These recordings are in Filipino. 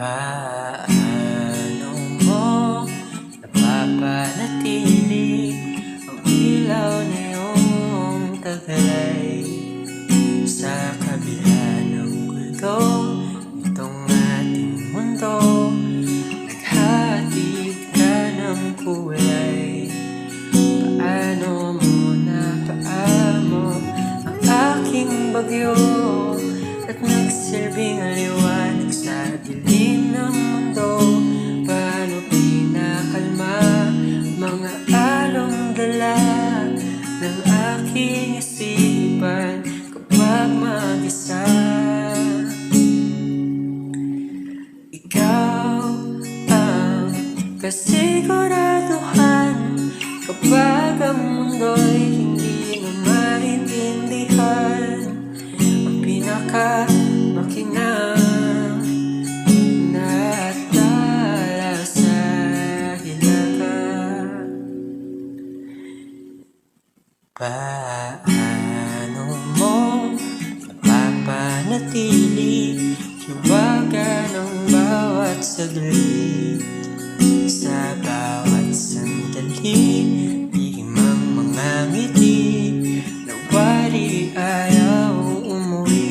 Paano mo napapanatili ang ilaw na iyong taglay sa kabila ng gulo nitong ating mundo? Naghatid ka ng kulay. Paano mo napaamot ang aking bagyo at nagsilbing liwanag sa dilim ng mundo? Paano pinakalma mga along dala ng aking isipan kapag mag-isa? Ikaw ang kasiguraduhan kapag ang mundo'y hindi mo maintindihan. Ang pinakamakinang natala sa hilaga. Paano mo napapanatili hiwaga ng bawat saglit? Sa bawat sandali, himang mga ngiti na wari ayaw umuwi.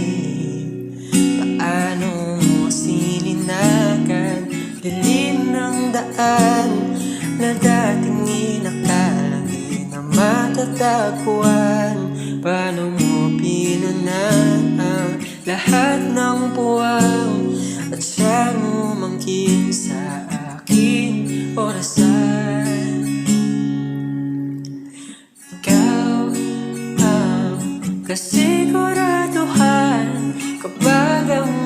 Paano mo sininagan dilim ng daan na dating inakalang di na matatagpuan? Paano mo pinunan ang lahat ng puwang at siyang umangkin sa aking orasan? Ikaw ang kasiguraduhan kapag ang